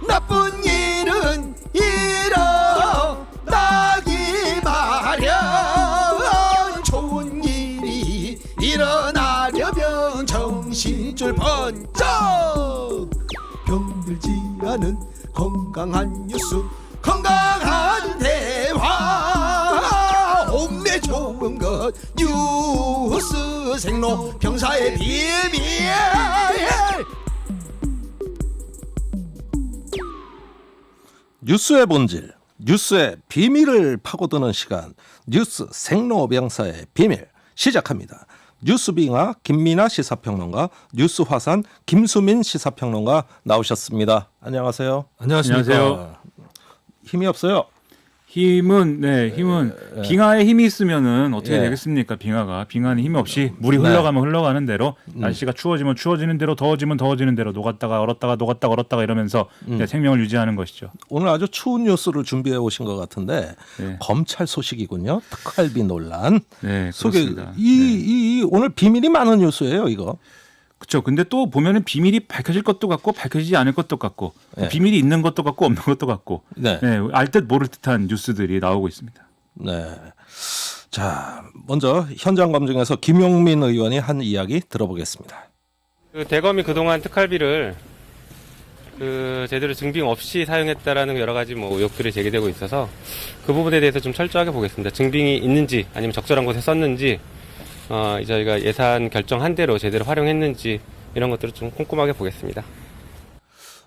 나쁜 일은 일어나기 마련. 좋은 일이 일어나려면 정신줄 번쩍. 병들지 않은 건강한 뉴스, 건강한 대화. 옴내 좋은 것 뉴스 생로 병사의 비밀. 뉴스의 본질, 뉴스의 비밀을 파고드는 시간, 뉴스 생로병사의 비밀 시작합니다. 뉴스빙하 김민아 시사평론가, 뉴스화산 김수민 시사평론가 나오셨습니다. 안녕하세요. 안녕하세요. 힘이 없어요. 힘은 빙하에 힘이 있으면은 어떻게 예. 되겠습니까? 빙하는 힘이 없이 물이 흘러가면 흘러가는 대로, 날씨가 추워지면 추워지는 대로, 더워지면 더워지는 대로 녹았다가 얼었다가 녹았다가 얼었다가 이러면서 생명을 유지하는 것이죠. 오늘 아주 추운 뉴스를 준비해 오신 것 같은데 네. 검찰 소식이군요. 특활비 논란. 네, 소개. 그렇습니다. 이 오늘 비밀이 많은 뉴스예요, 이거. 그렇죠. 근데 또 보면은 비밀이 밝혀질 것도 같고 밝혀지지 않을 것도 같고 네. 비밀이 있는 것도 같고 없는 것도 같고 네. 알 듯 모를 듯한 뉴스들이 나오고 있습니다. 네. 자, 먼저 현장 검증에서 김용민 의원이 한 이야기 들어보겠습니다. 대검이 그동안 특활비를 제대로 증빙 없이 사용했다라는 여러 가지 의혹들이 제기되고 있어서 그 부분에 대해서 좀 철저하게 보겠습니다. 증빙이 있는지 아니면 적절한 곳에 썼는지, 저희가 예산 결정한 대로 제대로 활용했는지 이런 것들을 좀 꼼꼼하게 보겠습니다.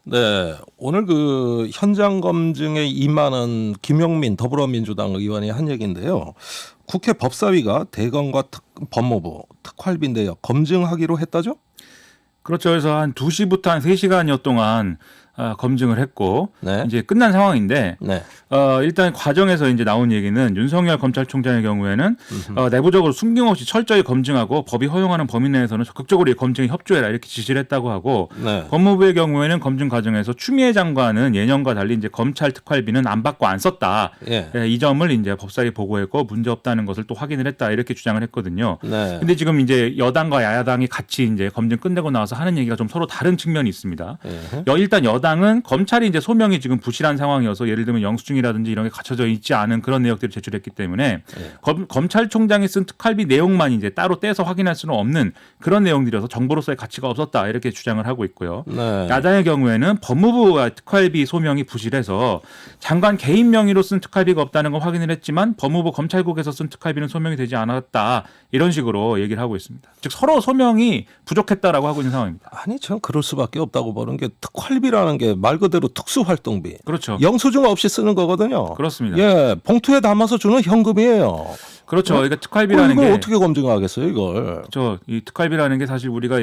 네, 오늘 그 현장 검증에 임하는 김용민 더불어민주당 의원이 한 얘기인데요. 국회 법사위가 대검과 법무부 특활비 내역 검증하기로 했다죠? 그렇죠. 그래서 한 2시부터 한 3시간여 동안 검증을 했고 네. 이제 끝난 상황인데 네. 일단 과정에서 이제 나온 얘기는 윤석열 검찰총장의 경우에는 내부적으로 숨김없이 철저히 검증하고 법이 허용하는 범위 내에서는 적극적으로 이 검증에 협조해라 이렇게 지시를 했다고 하고 네. 법무부의 경우에는 검증 과정에서 추미애 장관은 예년과 달리 이제 검찰 특활비는 안 받고 안 썼다. 예. 이 점을 이제 법사위 보고했고 문제 없다는 것을 또 확인을 했다 이렇게 주장을 했거든요. 네. 근데 지금 이제 여당과 야당이 같이 이제 검증 끝내고 나와서 하는 얘기가 좀 서로 다른 측면이 있습니다. 예. 일단 여당은 검찰이 이제 소명이 지금 부실한 상황이어서 예를 들면 영수증이라든지 이런 게 갖춰져 있지 않은 그런 내역들을 제출했기 때문에 검찰총장이 쓴 특활비 내용만 이제 따로 떼서 확인할 수는 없는 그런 내용들이어서 정보로서의 가치가 없었다 이렇게 주장을 하고 있고요. 네. 야당의 경우에는 법무부가 특활비 소명이 부실해서 장관 개인 명의로 쓴 특활비가 없다는 걸 확인을 했지만 법무부 검찰국에서 쓴 특활비는 소명이 되지 않았다 이런 식으로 얘기를 하고 있습니다. 즉 서로 소명이 부족했다라고 하고 있는 상황입니다. 아니, 전 그럴 수밖에 없다고 보는 게 특활비라는 게 말 그대로 특수활동비. 그렇죠. 영수증 없이 쓰는 거거든요. 그렇습니다. 예, 봉투에 담아서 주는 현금이에요. 그렇죠. 그러니까 특활비라는 이걸 게 어떻게 검증하겠어요, 이걸? 이 특활비라는 게 사실 우리가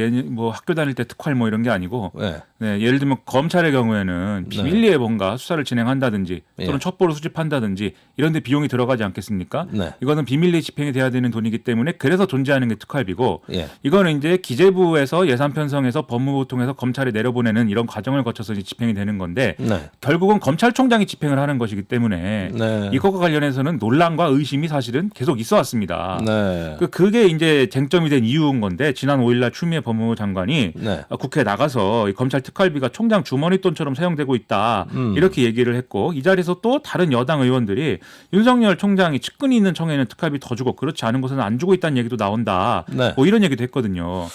학교 다닐 때 특활 이런 게 아니고 네. 네, 예를 들면 검찰의 경우에는 비밀리에 뭔가 수사를 진행한다든지 또는 예. 첩보를 수집한다든지 이런 데 비용이 들어가지 않겠습니까? 네. 이거는 비밀리에 집행이 돼야 되는 돈이기 때문에 그래서 존재하는 게 특활비고 예. 이거는 이제 기재부에서 예산 편성해서 법무부 통해서 검찰에 내려보내는 이런 과정을 거쳐서 이제 집행이 되는 건데 네. 결국은 검찰총장이 집행을 하는 것이기 때문에 네. 이것과 관련해서는 논란과 의심이 사실은 계속 있어 왔습니다. 네. 그게 이제 쟁점이 된 이유인 건데 지난 5일날 추미애 법무부 장관이 네. 국회에 나가서 이 검찰 특활비가 총장 주머니 돈처럼 사용되고 있다 이렇게 얘기를 했고 이 자리에서 또 다른 여당 의원들이 윤석열 총장이 측근이 있는 청에는 특활비 더 주고 그렇지 않은 곳은 안 주고 있다는 얘기도 나온다. 네. 이런 얘기도 했거든요.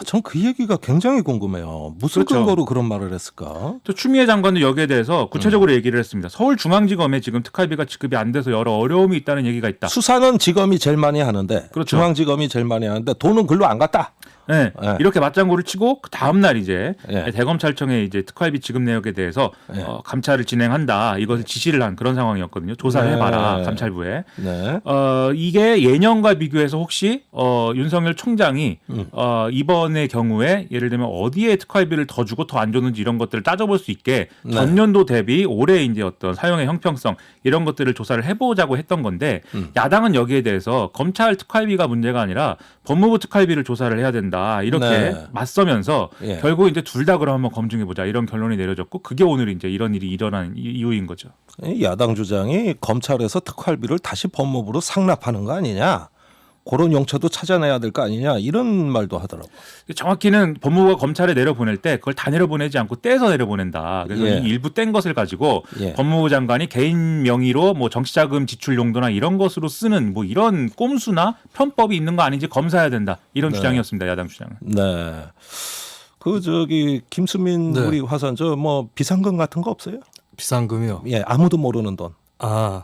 전 그 얘기가 굉장히 궁금해요. 무슨 그렇죠. 근거로 그런 말을 했을까? 또 추미애 장관도 여기에 대해서 구체적으로 얘기를 했습니다. 서울중앙지검에 지금 특활비가 지급이 안 돼서 여러 어려움이 있다는 얘기가 있다. 수사는 지검이 제일 많이 하는데 그렇죠. 중앙지검이 제일 많이 하는데 돈은 글로 안 갔다. 네, 네. 이렇게 맞장구를 치고 그 다음 날 이제 네. 대검찰청에 이제 특활비 지급 내역에 대해서 네. 감찰을 진행한다 이것을 지시를 한 그런 상황이었거든요. 조사를 해봐라 네. 감찰부에. 네. 이게 예년과 비교해서 혹시 윤석열 총장이 이번의 경우에 예를 들면 어디에 특활비를 더 주고 더 안 줬는지 이런 것들을 따져볼 수 있게 네. 전년도 대비 올해 이제 어떤 사용의 형평성 이런 것들을 조사를 해보자고 했던 건데 야당은 여기에 대해서 검찰 특활비가 문제가 아니라 법무부 특활비를 조사를 해야 된다 이렇게 네. 맞서면서 예. 결국 이제 둘 다 그럼 한번 검증해보자 이런 결론이 내려졌고 그게 오늘 이제 이런 일이 일어난 이유인 거죠. 야당 주장이 검찰에서 특활비를 다시 법무부로 상납하는 거 아니냐? 그런 용처도 찾아내야 될 거 아니냐 이런 말도 하더라고. 정확히는 법무부가 검찰에 내려보낼 때 그걸 다 내려보내지 않고 떼서 내려보낸다. 그래서 예. 이 일부 뗀 것을 가지고 예. 법무부 장관이 개인 명의로 뭐 정치자금 지출 용도나 이런 것으로 쓰는 뭐 이런 꼼수나 편법이 있는 거 아닌지 검사해야 된다. 이런 네. 주장이었습니다. 야당 주장은. 네. 그 저기 김수민 네. 우리 화산 저 뭐 비상금 같은 거 없어요? 비상금이요. 예, 아무도 모르는 돈.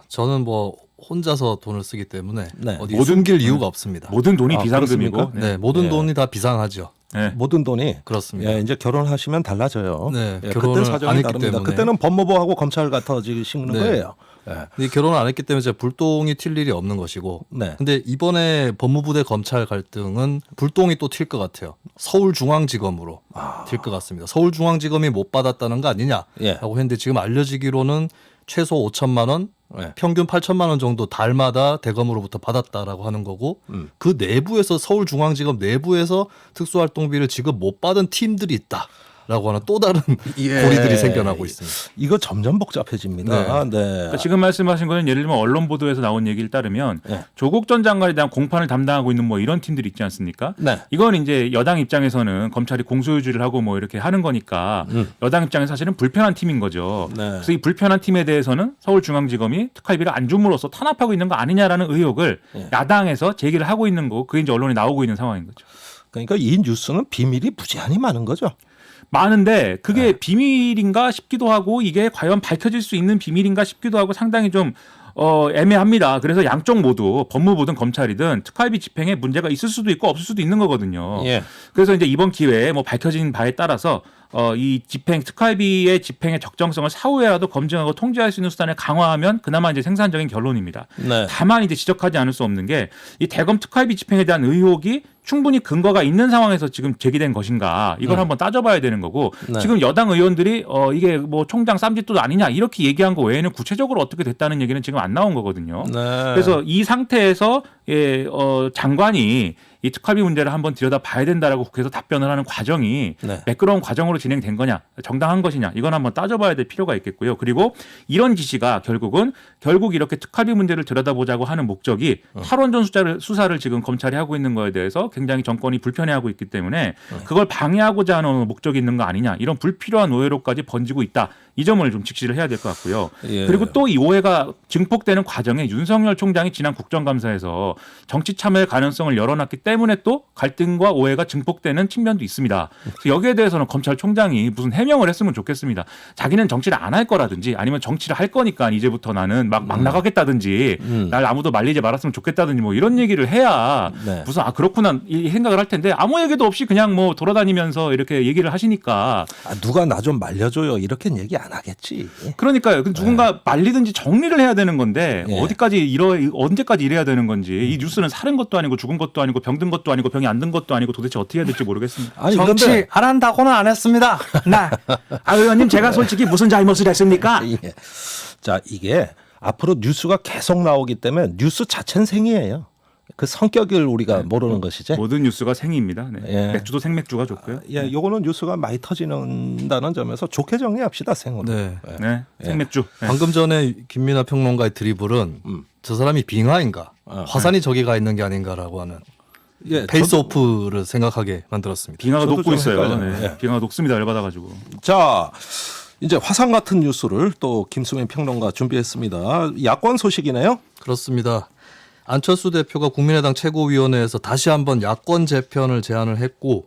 저는 뭐 혼자서 돈을 쓰기 때문에 네. 어디 모든- 숨길 이유가 없습니다. 모든 돈이 아, 비상금이고. 그렇습니까? 네, 모든 예. 돈이 다 비상하죠. 네. 모든 돈이 그렇습니다. 예, 이제 결혼하시면 달라져요. 네, 예, 결혼을 그때는 사정이 안 했기 다릅니다. 때문에. 그때는 법무부하고 검찰 같아지시는 네. 거예요. 예. 이 결혼을 안 했기 때문에 이제 불똥이 튈 일이 없는 것이고. 네. 근데 이번에 법무부 대 검찰 갈등은 불똥이 또 튈 것 같아요. 서울중앙지검으로 튈 것 같습니다. 서울중앙지검이 못 받았다는 거 아니냐라고 예. 했는데 지금 알려지기로는 최소 5천만 원, 예. 평균 8천만 원 정도 달마다 대검으로부터 받았다라고 하는 거고 음. 그 내부에서 서울중앙지검 내부에서 특수활동비를 지금 못 받은 팀들이 있다라고 하는 또 다른 예. 고리들이 생겨나고 있습니다. 이거 점점 복잡해집니다. 네. 그러니까 지금 말씀하신 거는 예를 들면 언론 보도에서 나온 얘기를 따르면 네. 조국 전 장관에 대한 공판을 담당하고 있는 뭐 이런 팀들이 있지 않습니까? 네. 이건 이제 여당 입장에서는 검찰이 공소유지를 하고 뭐 이렇게 하는 거니까 여당 입장에서 사실은 불편한 팀인 거죠. 네. 그래서 이 불편한 팀에 대해서는 서울중앙지검이 특활비를 안 줌으로써 탄압하고 있는 거 아니냐라는 의혹을 네. 야당에서 제기를 하고 있는 거고 그게 이제 언론에 나오고 있는 상황인 거죠. 그러니까 이 뉴스는 비밀이 무지한히 많은 거죠. 많은데 그게 비밀인가 싶기도 하고 이게 과연 밝혀질 수 있는 비밀인가 싶기도 하고 상당히 좀 애매합니다. 그래서 양쪽 모두 법무부든 검찰이든 특활비 집행에 문제가 있을 수도 있고 없을 수도 있는 거거든요. 예. 그래서 이제 이번 기회에 뭐 밝혀진 바에 따라서 이 특활비의 집행의 적정성을 사후에라도 검증하고 통제할 수 있는 수단을 강화하면 그나마 이제 생산적인 결론입니다. 네. 다만 이제 지적하지 않을 수 없는 게 이 대검 특활비 집행에 대한 의혹이 충분히 근거가 있는 상황에서 지금 제기된 것인가 이걸 한번 따져봐야 되는 거고 네. 지금 여당 의원들이 이게 뭐 총장 쌈짓돈 아니냐 이렇게 얘기한 거 외에는 구체적으로 어떻게 됐다는 얘기는 지금 안 나온 거거든요. 네. 그래서 이 상태에서 장관이 이 특활비 문제를 한번 들여다봐야 된다라고 국회에서 답변을 하는 과정이 네. 매끄러운 과정으로 진행된 거냐 정당한 것이냐 이건 한번 따져봐야 될 필요가 있겠고요. 그리고 이런 지시가 결국 이렇게 특활비 문제를 들여다보자고 하는 목적이 탈원전 수사를 지금 검찰이 하고 있는 거에 대해서 굉장히 정권이 불편해하고 있기 때문에 그걸 방해하고자 하는 목적이 있는 거 아니냐 이런 불필요한 오해로까지 번지고 있다. 이 점을 좀 직시를 해야 될 것 같고요. 예. 그리고 또 이 오해가 증폭되는 과정에 윤석열 총장이 지난 국정감사에서 정치 참여의 가능성을 열어놨기 때문에 또 갈등과 오해가 증폭되는 측면도 있습니다. 그래서 여기에 대해서는 검찰총장이 무슨 해명을 했으면 좋겠습니다. 자기는 정치를 안 할 거라든지 아니면 정치를 할 거니까 이제부터 나는 막 나가겠다든지 날 아무도 말리지 말았으면 좋겠다든지 뭐 이런 얘기를 해야 네. 무슨 그렇구나 이 생각을 할 텐데 아무 얘기도 없이 그냥 뭐 돌아다니면서 이렇게 얘기를 하시니까 누가 나 좀 말려줘요 이렇게는 얘기 안 하겠지. 그러니까요. 누군가 말리든지 정리를 해야 되는 건데 예. 언제까지 이래야 되는 건지 이 뉴스는 살은 것도 아니고 죽은 것도 아니고 병든 것도 아니고 병이 안 든 것도 아니고 도대체 어떻게 해야 될지 모르겠습니다. 아니 정치 근데 안 한다고는 안 했습니다. 나 의원님 제가 솔직히 무슨 잘못을 했습니까? 예. 자 이게 앞으로 뉴스가 계속 나오기 때문에 뉴스 자체는 생이에요. 그 성격을 우리가 모르는 것이지. 모든 뉴스가 생입니다. 네. 예. 맥주도 생맥주가 좋고요. 예, 요거는 뉴스가 많이 터지는다는 점에서 좋게 정리합시다 생으로. 네. 예. 네. 생맥주. 네. 방금 전에 김민하 평론가의 드리블은 저 사람이 빙하인가 화산이 저기 가 있는 게 아닌가라고 하는 예, 페이스오프를 생각하게 만들었습니다. 빙하가 저도 녹고 좀 있어요. 헷갈려요. 네. 예. 빙하가 녹습니다. 열받아가지고. 자 이제 화상 같은 뉴스를 또 김수민 평론가 준비했습니다. 야권 소식이네요. 그렇습니다. 안철수 대표가 국민의당 최고위원회에서 다시 한번 야권 재편을 제안을 했고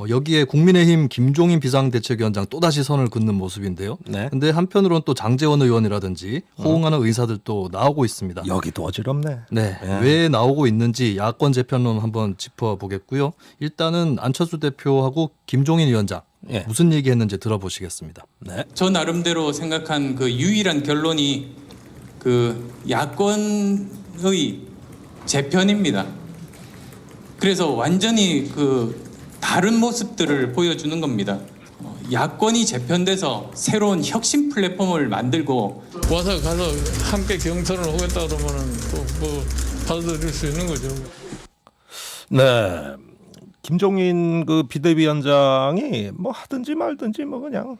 여기에 국민의힘 김종인 비상대책위원장 또다시 선을 긋는 모습인데요. 네. 근데 한편으로는 또 장제원 의원이라든지 호응하는 의사들도 나오고 있습니다. 여기도 어지럽네. 네, 예. 왜 나오고 있는지 야권 재편론 한번 짚어보겠고요. 일단은 안철수 대표하고 김종인 위원장 예. 무슨 얘기했는지 들어보시겠습니다. 네. 저 나름대로 생각한 그 유일한 결론이 그 야권의 재편입니다. 그래서 완전히 그 다른 모습들을 보여주는 겁니다. 야권이 재편돼서 새로운 혁신 플랫폼을 만들고 와서 가서 함께 경선을 하겠다 그러면은 또 뭐 받아들일 수 있는 거죠. 네. 김종인 그 비대위원장이 뭐 하든지 말든지 뭐 그냥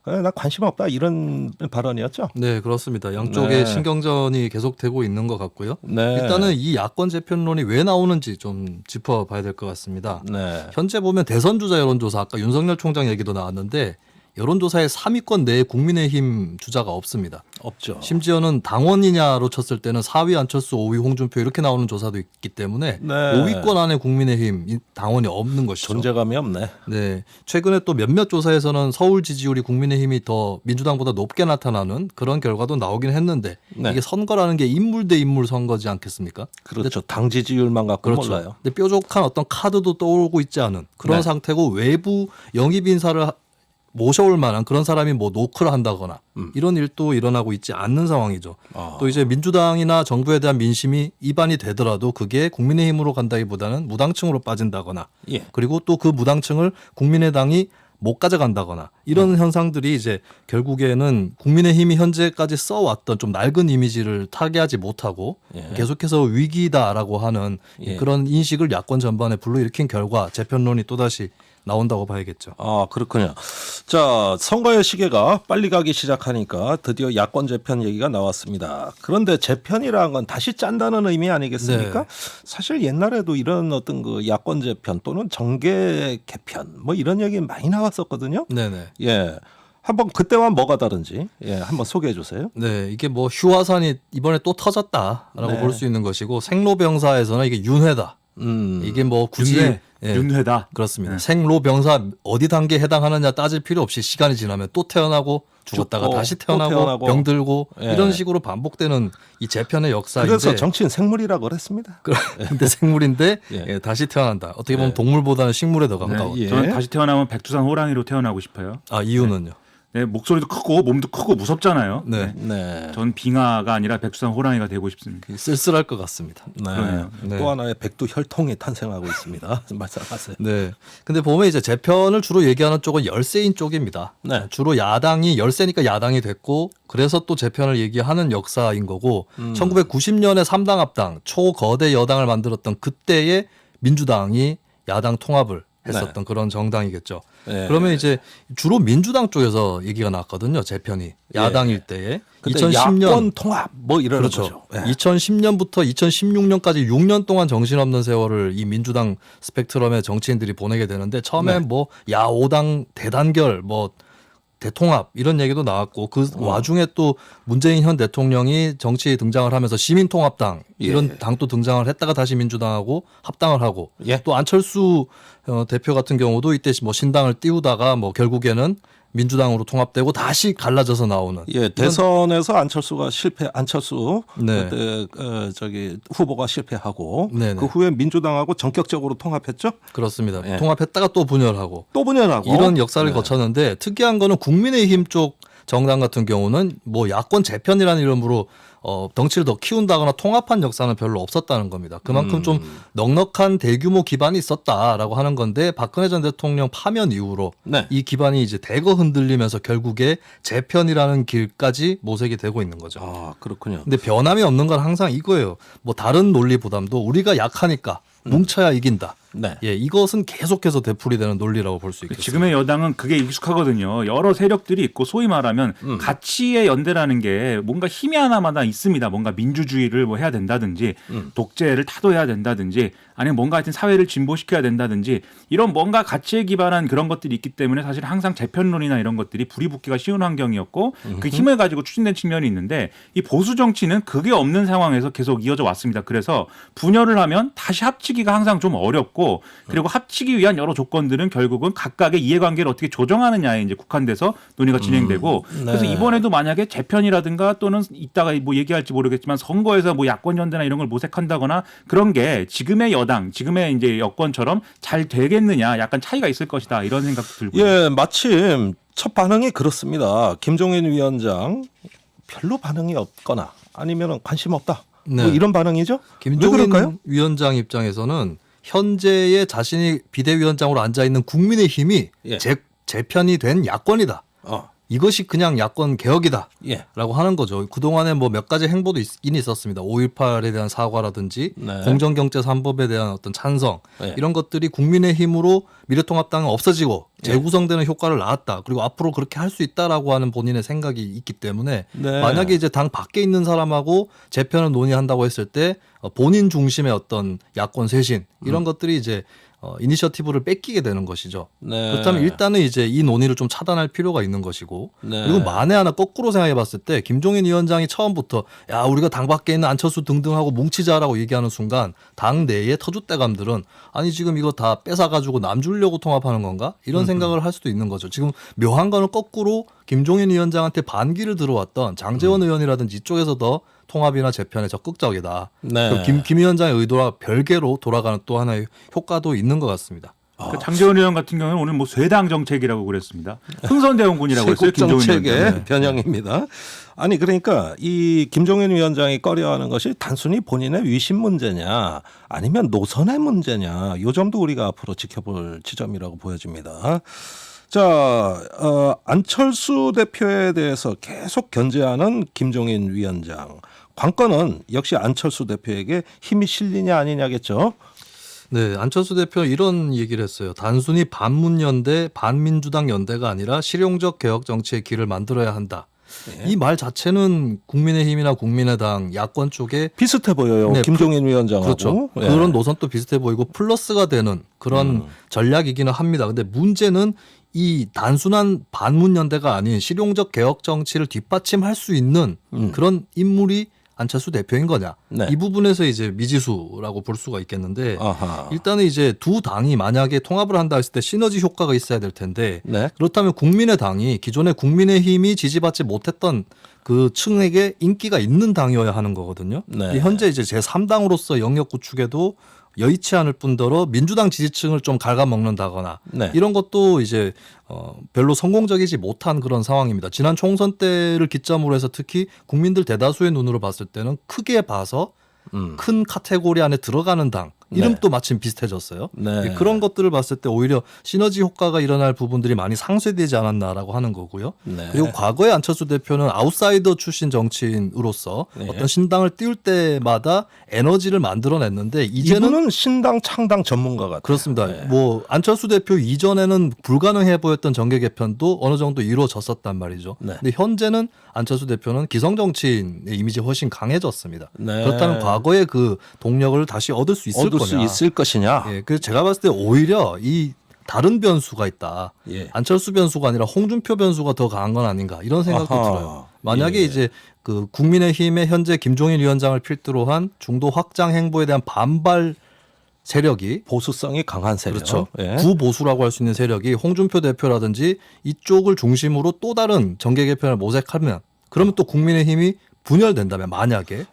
그냥 나 관심 없다 이런 발언이었죠. 네, 그렇습니다. 양쪽의 네. 신경전이 계속되고 있는 것 같고요. 네. 일단은 이 야권 재편론이 왜 나오는지 좀 짚어봐야 될 것 같습니다. 네. 현재 보면 대선 주자 여론조사 아까 윤석열 총장 얘기도 나왔는데 여론조사의 3위권 내에 국민의힘 주자가 없습니다. 없죠. 심지어는 당원이냐로 쳤을 때는 4위 안철수, 5위 홍준표 이렇게 나오는 조사도 있기 때문에 네. 5위권 안에 국민의힘 당원이 없는 것이죠. 존재감이 없네. 네, 최근에 또 몇몇 조사에서는 서울 지지율이 국민의힘이 더 민주당보다 높게 나타나는 그런 결과도 나오긴 했는데 네. 이게 선거라는 게 인물 대 인물 선거지 않겠습니까? 그렇죠. 당 지지율만 갖고 그렇죠. 몰라요. 근데 뾰족한 어떤 카드도 떠오르고 있지 않은 그런 네. 상태고 외부 영입 인사를 모셔올 만한 그런 사람이 뭐 노크를 한다거나 이런 일도 일어나고 있지 않는 상황이죠. 또 이제 민주당이나 정부에 대한 민심이 이반이 되더라도 그게 국민의힘으로 간다기보다는 무당층으로 빠진다거나 예. 그리고 또 그 무당층을 국민의당이 못 가져간다거나 이런 현상들이 이제 결국에는 국민의힘이 현재까지 써왔던 좀 낡은 이미지를 타개하지 못하고 예. 계속해서 위기다라고 하는 예. 그런 인식을 야권 전반에 불러일으킨 결과 재편론이 또다시 나온다고 봐야겠죠. 아, 그렇군요. 자, 선거의 시계가 빨리 가기 시작하니까 드디어 야권 재편 얘기가 나왔습니다. 그런데 재편이라는 건 다시 짠다는 의미 아니겠습니까? 네. 사실 옛날에도 이런 어떤 그 야권 재편 또는 정계 개편 뭐 이런 얘기 많이 나왔었거든요. 네네. 예. 한번 그때와 뭐가 다른지 한번 소개해 주세요. 네, 이게 뭐 휴화산이 이번에 또 터졌다라고 네. 볼 수 있는 것이고 생로병사에서는 이게 윤회다. 이게 뭐 굳이 윤회다. 그렇습니다. 생로병사 어디 단계에 해당하느냐 따질 필요 없이 시간이 지나면 또 태어나고 죽었다가 죽고, 다시 또 태어나고 태어나고. 병들고 예. 이런 식으로 반복되는 이 재편의 역사인데 그래서 정치인 생물이라고 그랬습니다. 근데 생물인데 예. 예, 다시 태어난다. 어떻게 보면 동물보다는 식물에 더 가까워. 예. 저는 다시 태어나면 백두산 호랑이로 태어나고 싶어요. 아 이유는요? 네, 목소리도 크고 몸도 크고 무섭잖아요. 네, 네. 전 빙하가 아니라 백두산 호랑이가 되고 싶습니다. 쓸쓸할 것 같습니다. 네. 그러네요. 네. 또 하나의 백두 혈통이 탄생하고 있습니다. 말씀하세요. 네. 근데 보면 이제 재편을 주로 얘기하는 쪽은 열세인 쪽입니다. 네. 주로 야당이 열세니까 야당이 됐고 그래서 또 재편을 얘기하는 역사인 거고 1990년에 3당 합당 초거대 여당을 만들었던 그때의 민주당이 야당 통합을 했었던 그런 정당이겠죠. 네. 그러면 이제 주로 민주당 쪽에서 얘기가 나왔거든요. 재편이 야당일 때에 그때 2010년 야권 통합 뭐 이러는 그렇죠. 거죠. 예. 2010년부터 2016년까지 6년 동안 정신없는 세월을 이 민주당 스펙트럼의 정치인들이 보내게 되는데 처음에 뭐 야5당 대단결 뭐 대통합 이런 얘기도 나왔고 그 와중에 또 문재인 현 대통령이 정치에 등장을 하면서 시민통합당 이런 당도 등장을 했다가 다시 민주당하고 합당을 하고 예. 또 안철수 대표 같은 경우도 이때 뭐 신당을 띄우다가 뭐 결국에는 민주당으로 통합되고 다시 갈라져서 나오는 예, 대선에서 안철수 네. 그때 후보가 실패하고 네네. 그 후에 민주당하고 전격적으로 통합했죠. 그렇습니다. 예. 통합했다가 또 분열하고 또 분열하고 이런 역사를 네. 거쳤는데 특이한 거는 국민의힘 쪽 정당 같은 경우는 뭐 야권 재편이라는 이름으로 덩치를 더 키운다거나 통합한 역사는 별로 없었다는 겁니다. 그만큼 좀 넉넉한 대규모 기반이 있었다라고 하는 건데 박근혜 전 대통령 파면 이후로 네. 이 기반이 이제 대거 흔들리면서 결국에 재편이라는 길까지 모색이 되고 있는 거죠. 아, 그렇군요. 근데 변함이 없는 건 항상 이거예요. 뭐 다른 논리보담도 우리가 약하니까 뭉쳐야 이긴다. 네. 예, 이것은 계속해서 되풀이되는 논리라고 볼 수 있겠습니다. 지금의 여당은 그게 익숙하거든요. 여러 세력들이 있고 소위 말하면 가치의 연대라는 게 뭔가 힘이 하나마다 있습니다. 뭔가 민주주의를 뭐 해야 된다든지 독재를 타도해야 된다든지 아니면 뭔가 하여튼 사회를 진보시켜야 된다든지 이런 뭔가 가치에 기반한 그런 것들이 있기 때문에 사실 항상 재편론이나 이런 것들이 불이 붙기가 쉬운 환경이었고 그 힘을 가지고 추진된 측면이 있는데 이 보수 정치는 그게 없는 상황에서 계속 이어져 왔습니다. 그래서 분열을 하면 다시 합치기가 항상 좀 어렵고 그리고 합치기 위한 여러 조건들은 결국은 각각의 이해관계를 어떻게 조정하느냐에 이제 국한돼서 논의가 진행되고 그래서 이번에도 만약에 재편이라든가 또는 이따가 뭐 얘기할지 모르겠지만 선거에서 뭐 야권 연대나 이런 걸 모색한다거나 그런 게 지금의 여당, 지금의 이제 여권처럼 잘 되겠느냐 약간 차이가 있을 것이다 이런 생각도 들고요. 예, 마침 첫 반응이 그렇습니다. 김종인 위원장 별로 반응이 없거나 아니면 관심 없다. 네. 뭐 이런 반응이죠? 왜 김종인 그럴까요? 위원장 입장에서는 현재의 자신이 비대위원장으로 앉아 있는 국민의힘이 예. 재편이 된 야권이다. 이것이 그냥 야권 개혁이다. 예. 라고 하는 거죠. 그동안에 뭐 몇 가지 행보도 있긴 있었습니다. 5.18에 대한 사과라든지 네. 공정경제 3법에 대한 어떤 찬성 네. 이런 것들이 국민의힘으로 미래통합당은 없어지고 재구성되는 효과를 낳았다. 그리고 앞으로 그렇게 할 수 있다라고 하는 본인의 생각이 있기 때문에 네. 만약에 이제 당 밖에 있는 사람하고 재편을 논의한다고 했을 때 본인 중심의 어떤 야권 쇄신 이런 것들이 이제 이니셔티브를 뺏기게 되는 것이죠. 네. 그렇다면 일단은 이제 이 논의를 좀 차단할 필요가 있는 것이고 네. 그리고 만에 하나 거꾸로 생각해 봤을 때 김종인 위원장이 처음부터 야 우리가 당 밖에 있는 안철수 등등하고 뭉치자라고 얘기하는 순간 당 내의 터줏대감들은 아니 지금 이거 다 뺏어가지고 남 주려고 통합하는 건가 이런 생각을 할 수도 있는 거죠. 지금 묘한 거는 거꾸로 김종인 위원장한테 반기를 들어왔던 장제원 의원이라든지 이쪽에서 더 통합이나 재편에 적극적이다. 네. 김 위원장의 의도와 별개로 돌아가는 또 하나의 효과도 있는 것 같습니다. 그 장제원 의원 같은 경우는 오늘 뭐 쇄당 정책이라고 그랬습니다. 흥선대원군이라고 했어요. 세국 김종인 정책의 위원장. 변형입니다. 아니 그러니까 이 김종인 위원장이 꺼려하는 것이 단순히 본인의 위신 문제냐 아니면 노선의 문제냐 이 점도 우리가 앞으로 지켜볼 지점이라고 보여집니다. 자, 안철수 대표에 대해서 계속 견제하는 김종인 위원장. 관건은 역시 안철수 대표에게 힘이 실리냐 아니냐겠죠. 네, 안철수 대표는 이런 얘기를 했어요. 단순히 반문연대, 반민주당 연대가 아니라 실용적 개혁 정치의 길을 만들어야 한다. 이 말 자체는 국민의힘이나 국민의당 야권 쪽에 비슷해 보여요. 네, 김종인 위원장하고. 그렇죠. 예. 그런 노선도 비슷해 보이고 플러스가 되는 그런 전략이기는 합니다. 근데 문제는 이 단순한 반문연대가 아닌 실용적 개혁 정치를 뒷받침할 수 있는 그런 인물이 안철수 대표인 거냐. 네. 이 부분에서 이제 미지수라고 볼 수가 있겠는데 아하. 일단은 이제 두 당이 만약에 통합을 한다 했을 때 시너지 효과가 있어야 될 텐데 네. 그렇다면 국민의당이 기존에 국민의힘이 지지받지 못했던 그 층에게 인기가 있는 당이어야 하는 거거든요. 네. 현재 이제 제3당으로서 영역 구축에도 여의치 않을 뿐더러 민주당 지지층을 좀 갉아먹는다거나 네. 이런 것도 이제 별로 성공적이지 못한 그런 상황입니다. 지난 총선 때를 기점으로 해서 특히 국민들 대다수의 눈으로 봤을 때는 크게 봐서 큰 카테고리 안에 들어가는 당 이름도 마침 비슷해졌어요. 네. 그런 것들을 봤을 때 오히려 시너지 효과가 일어날 부분들이 많이 상쇄되지 않았나라고 하는 거고요. 네. 그리고 과거에 안철수 대표는 아웃사이더 출신 정치인으로서 네. 어떤 신당을 띄울 때마다 에너지를 만들어냈는데 이제는 이분은 신당 창당 전문가 같아요. 그렇습니다. 네. 뭐 안철수 대표 이전에는 불가능해 보였던 정계 개편도 어느 정도 이루어졌었단 말이죠. 네. 근데 현재는 안철수 대표는 기성 정치인의 이미지가 훨씬 강해졌습니다. 네. 그렇다면 과거의 그 동력을 다시 얻을 수 있을 얻을 수 거냐? 있을 것이냐. 예, 그래서 제가 봤을 때 오히려 이 다른 변수가 있다. 예. 안철수 변수가 아니라 홍준표 변수가 더 강한 건 아닌가 이런 생각도 아하. 들어요. 만약에 예. 이제 그 국민의힘의 현재 김종인 위원장을 필두로 한 중도 확장 행보에 대한 반발 세력이 보수성이 강한 세력. 그렇죠. 예. 구보수라고 할 수 있는 세력이 홍준표 대표라든지 이쪽을 중심으로 또 다른 정계 개편을 모색하면 그러면 또 국민의힘이 분열된다면 만약에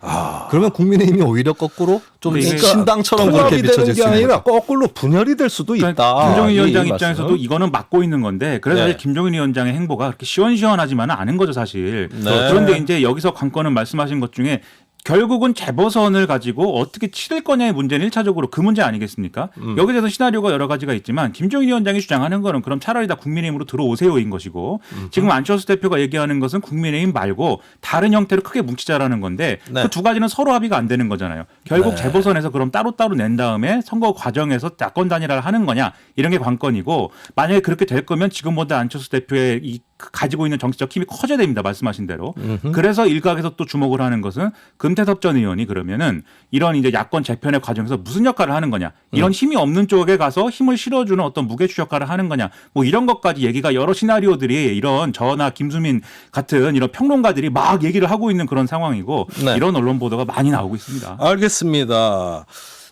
그러면 국민의힘이 오히려 거꾸로 좀 그러니까 신당처럼 그렇게 통합이 되는 비춰질 게 수 있는 아니라 거죠. 거꾸로 분열이 될 수도 있다. 그러니까 김종인 위원장 이 입장에서도 말씀. 이거는 막고 있는 건데 그래서 네. 사실 김종인 위원장의 행보가 그렇게 시원시원하지만은 않은 거죠 사실. 네. 그런데 이제 여기서 관건은 말씀하신 것 중에 결국은 재보선을 가지고 어떻게 치를 거냐의 문제는 1차적으로 그 문제 아니겠습니까? 여기에 대해서 시나리오가 여러 가지가 있지만 김종인 위원장이 주장하는 거는 그럼 차라리 다 국민의힘으로 들어오세요인 것이고 지금 안철수 대표가 얘기하는 것은 국민의힘 말고 다른 형태로 크게 뭉치자라는 건데 네. 그 두 가지는 서로 합의가 안 되는 거잖아요. 결국 네. 재보선에서 그럼 따로따로 낸 다음에 선거 과정에서 야권 단일화를 하는 거냐 이런 게 관건이고 만약에 그렇게 될 거면 지금보다 안철수 대표의 이 가지고 있는 정치적 힘이 커져야 됩니다. 말씀하신 대로. 그래서 일각에서 또 주목을 하는 것은 금태섭 전 의원이 그러면은 이런 이제 야권 재편의 과정에서 무슨 역할을 하는 거냐. 이런 힘이 없는 쪽에 가서 힘을 실어주는 어떤 무게추 역할을 하는 거냐. 뭐 이런 것까지 얘기가 여러 시나리오들이 이런 저나 김수민 같은 이런 평론가들이 막 얘기를 하고 있는 그런 상황이고 네. 이런 언론 보도가 많이 나오고 있습니다. 알겠습니다.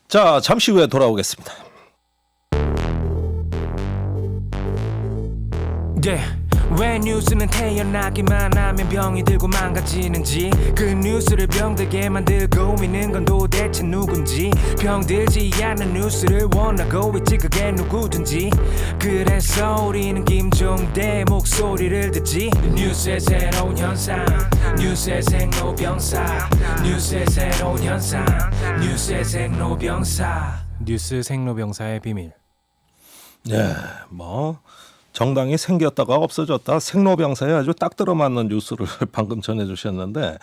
자, 잠시 후에 돌아오겠습니다. 왜 뉴스는 태어나기만 하면 병이 들고 망가지는지 그 뉴스를 병들게 만들고 있는 건 도대체 누군지 병들지 않는 뉴스를 원하고 있지 그게 누구든지 그래서 우리는 김종대 목소리를 듣지 뉴스의 새로운 현상 뉴스의 생로병사 뉴스의 새로운 현상 뉴스의 생로병사 뉴스 생로병사의 비밀 네, 뭐 정당이 생겼다가 없어졌다 생로병사에 아주 딱 들어맞는 뉴스를 방금 전해주셨는데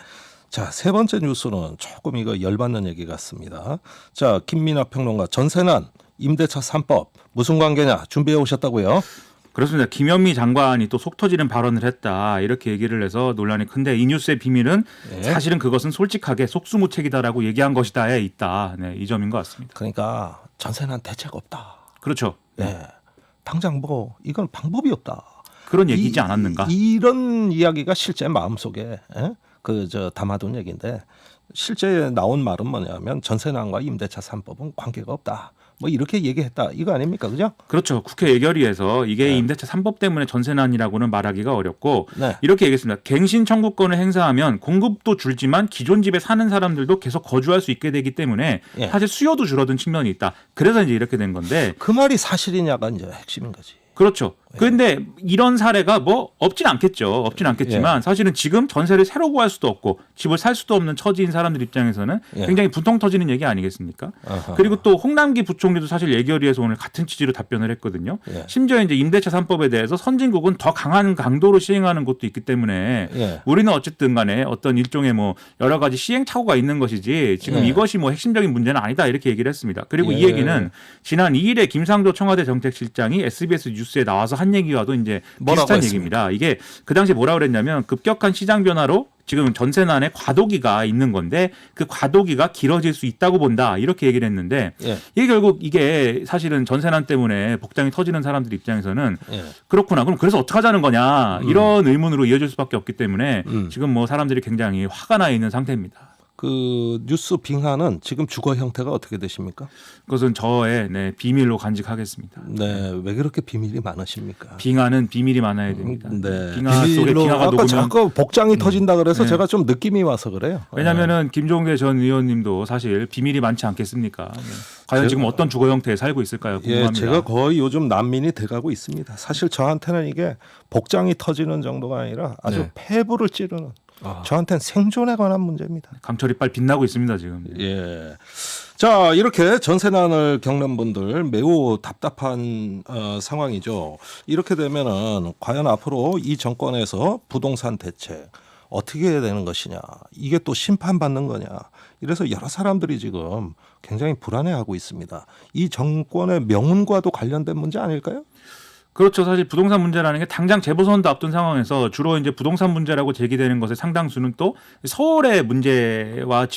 자, 세 번째 뉴스는 조금 이거 열받는 얘기 같습니다. 자, 김민하 평론가 전세난 임대차 3법 무슨 관계냐 준비해 오셨다고요? 그렇습니다. 김현미 장관이 또 속 터지는 발언을 했다 이렇게 얘기를 해서 논란이 큰데 이 뉴스의 비밀은 사실은 그것은 솔직하게 속수무책이다라고 얘기한 것이다에 있다. 네, 이 점인 것 같습니다. 그러니까 전세난 대책 없다. 그렇죠. 네. 당장 뭐 이건 방법이 없다. 그런 얘기지 않았는가? 이런 이야기가 실제 마음속에 담아둔 얘기인데 실제 나온 말은 뭐냐면 전세난과 임대차 3법은 관계가 없다. 뭐 이렇게 얘기했다. 이거 아닙니까? 그죠? 그렇죠. 국회 예결위에서 이게 네. 임대차 3법 때문에 전세난이라고는 말하기가 어렵고 네. 이렇게 얘기했습니다. 갱신 청구권을 행사하면 공급도 줄지만 기존 집에 사는 사람들도 계속 거주할 수 있게 되기 때문에 예. 사실 수요도 줄어든 측면이 있다. 그래서 이제 이렇게 된 건데 그 말이 사실이냐가 이제 핵심인 거지. 그렇죠. 그런데 이런 사례가 뭐 없진 않겠죠. 없진 않겠지만 사실은 지금 전세를 새로 구할 수도 없고 집을 살 수도 없는 처지인 사람들 입장에서는 굉장히 분통 터지는 얘기 아니겠습니까? 아하. 그리고 또 홍남기 부총리도 사실 예결위에서 오늘 같은 취지로 답변을 했거든요. 심지어 이제 임대차 3법에 대해서 선진국은 더 강한 강도로 시행하는 곳도 있기 때문에 우리는 어쨌든 간에 어떤 일종의 뭐 여러 가지 시행착오가 있는 것이지 지금 이것이 뭐 핵심적인 문제는 아니다 이렇게 얘기를 했습니다. 그리고 이 얘기는 지난 2일에 김상조 청와대 정책실장이 SBS 뉴스에 나와서 한 얘기와도 이제 비슷한 얘기입니다. 이게 그 당시에 뭐라 그랬냐면 급격한 시장 변화로 지금 전세난에 과도기가 있는 건데 그 과도기가 길어질 수 있다고 본다 이렇게 얘기를 했는데 이게 결국 이게 사실은 전세난 때문에 복장이 터지는 사람들 입장에서는 그렇구나 그럼 그래서 어떻게 하자는 거냐 이런 의문으로 이어질 수밖에 없기 때문에 지금 뭐 사람들이 굉장히 화가 나 있는 상태입니다. 그 뉴스 빙하는 지금 주거 형태가 어떻게 되십니까? 그것은 저의 비밀로 간직하겠습니다. 네, 왜 그렇게 비밀이 많으십니까? 빙하는 비밀이 많아야 됩니다. 네. 빙하 속에 빙하가 아까 녹으면 자꾸 복장이 터진다 그래서 제가 좀 느낌이 와서 그래요. 왜냐하면은 김종대 전 의원님도 사실 비밀이 많지 않겠습니까? 과연 지금 어떤 주거 형태에 살고 있을까요? 궁금합니다. 제가 거의 요즘 난민이 돼가고 있습니다. 사실 저한테는 이게 복장이 터지는 정도가 아니라 아주 폐부를 찌르는 저한테는 생존에 관한 문제입니다. 강철이빨 빛나고 있습니다 지금. 자, 이렇게 전세난을 겪는 분들 매우 답답한 상황이죠. 이렇게 되면은 과연 앞으로 이 정권에서 부동산 대책 어떻게 해야 되는 것이냐, 이게 또 심판받는 거냐. 이래서 여러 사람들이 지금 굉장히 불안해하고 있습니다. 이 정권의 명운과도 관련된 문제 아닐까요? 그렇죠. 사실 부동산 문제라는 게 당장 재보선도 앞둔 상황에서 주로 이제 부동산 문제라고 제기되는 것의 상당수는 또 서울의 문제와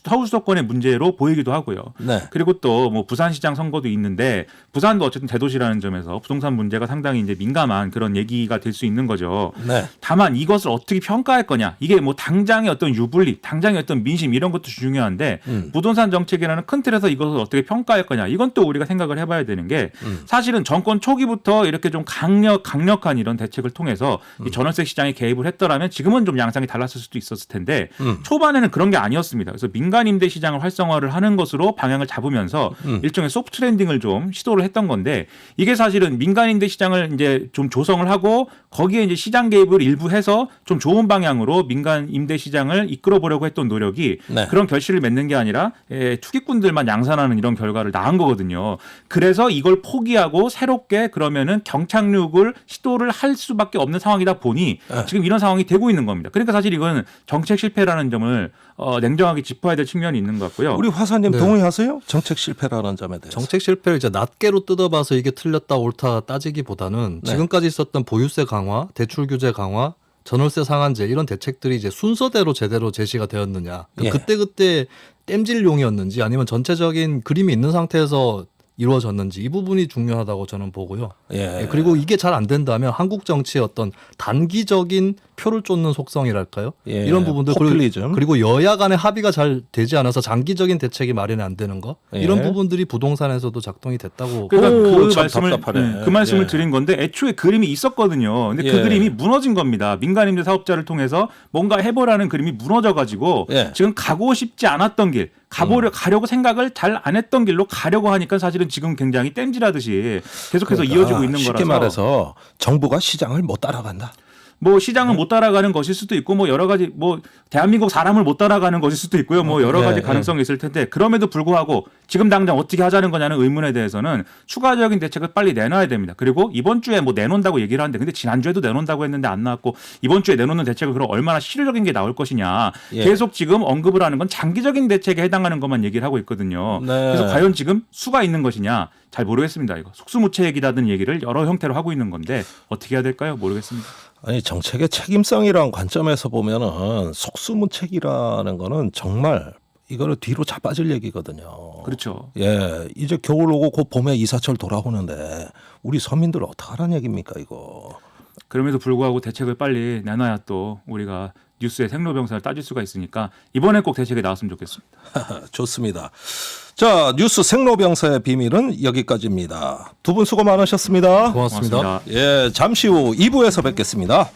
서울 수도권의 문제로 보이기도 하고요. 그리고 또 뭐 부산시장 선거도 있는데 부산도 어쨌든 대도시라는 점에서 부동산 문제가 상당히 이제 민감한 그런 얘기가 될 수 있는 거죠. 다만 이것을 어떻게 평가할 거냐, 이게 뭐 당장의 어떤 유불리, 당장의 어떤 민심 이런 것도 중요한데 부동산 정책이라는 큰 틀에서 이것을 어떻게 평가할 거냐, 이건 또 우리가 생각을 해봐야 되는 게 사실은 정권 초기부터 이렇게 좀 강력한 이런 대책을 통해서 이 전월세 시장에 개입을 했더라면 지금은 좀 양상이 달랐을 수도 있었을 텐데 초반에는 그런 게 아니었습니다. 그래서 민간 임대 시장을 활성화를 하는 것으로 방향을 잡으면서 일종의 소프트 랜딩을 좀 시도를 했던 건데 이게 사실은 민간 임대 시장을 이제 좀 조성을 하고 거기에 이제 시장 개입을 일부 해서 좀 좋은 방향으로 민간 임대 시장을 이끌어 보려고 했던 노력이 그런 결실을 맺는 게 아니라 투기꾼들만 양산하는 이런 결과를 낳은 거거든요. 그래서 이걸 포기하고 새롭게 그러면은 경착륙을 시도를 할 수밖에 없는 상황이다 보니 지금 이런 상황이 되고 있는 겁니다. 그러니까 사실 이건 정책 실패라는 점을 냉정하게 짚어야 될 측면이 있는 것 같고요. 우리 화사님 동의하세요? 정책 실패라는 점에 대해서. 정책 실패를 이제 낱개로 뜯어봐서 이게 틀렸다 옳다 따지기보다는 지금까지 있었던 보유세 강화, 대출 규제 강화, 전월세 상한제 이런 대책들이 이제 순서대로 제대로 제시가 되었느냐, 그때 땜질용이었는지 아니면 전체적인 그림이 있는 상태에서 이루어졌는지 이 부분이 중요하다고 저는 보고요. 그리고 이게 잘 안 된다면 한국 정치의 어떤 단기적인 표를 쫓는 속성이랄까요? 이런 부분들 그리고 여야 간의 합의가 잘 되지 않아서 장기적인 대책이 마련이 안 되는 거 이런 부분들이 부동산에서도 작동이 됐다고. 그러니까 그 말씀을 드린 건데 애초에 그림이 있었거든요. 근데 그 그림이 무너진 겁니다. 민간임대 사업자를 통해서 뭔가 해보라는 그림이 무너져가지고 지금 가고 싶지 않았던 길, 가려고 생각을 잘 안 했던 길로 가려고 하니까 사실은 지금 굉장히 땜질하듯이 계속해서 이어지고 있는 쉽게 거라서. 말해서 정부가 시장을 못 따라간다. 뭐 시장을 못 따라가는 것일 수도 있고 뭐 여러 가지 뭐 대한민국 사람을 못 따라가는 것일 수도 있고요. 뭐 여러 가지 가능성이 있을 텐데 그럼에도 불구하고 지금 당장 어떻게 하자는 거냐는 의문에 대해서는 추가적인 대책을 빨리 내놔야 됩니다. 그리고 이번 주에 뭐 내놓는다고 얘기를 하는데 근데 지난주에도 내놓는다고 했는데 안 나왔고 이번 주에 내놓는 대책을 그럼 얼마나 실효적인 게 나올 것이냐. 예. 계속 지금 언급을 하는 건 장기적인 대책에 해당하는 것만 얘기를 하고 있거든요. 네. 그래서 과연 지금 수가 있는 것이냐 잘 모르겠습니다. 이거 속수무책이라는 얘기를 여러 형태로 하고 있는 건데 어떻게 해야 될까요? 모르겠습니다. 아니 정책의 책임성이라는 관점에서 보면은 속수무책이라는 거는 정말 이거를 뒤로 자빠질 얘기거든요. 그렇죠. 예, 이제 겨울 오고 곧 봄에 이사철 돌아오는데 우리 서민들 어떡하라는 얘기입니까 이거? 그럼에도 불구하고 대책을 빨리 내놔야 또 우리가 뉴스의 생로병사를 따질 수가 있으니까 이번에 꼭 대책이 나왔으면 좋겠습니다. 좋습니다. 자, 뉴스 생로병사의 비밀은 여기까지입니다. 두 분 수고 많으셨습니다. 고맙습니다. 고맙습니다. 예, 잠시 후 2부에서 뵙겠습니다.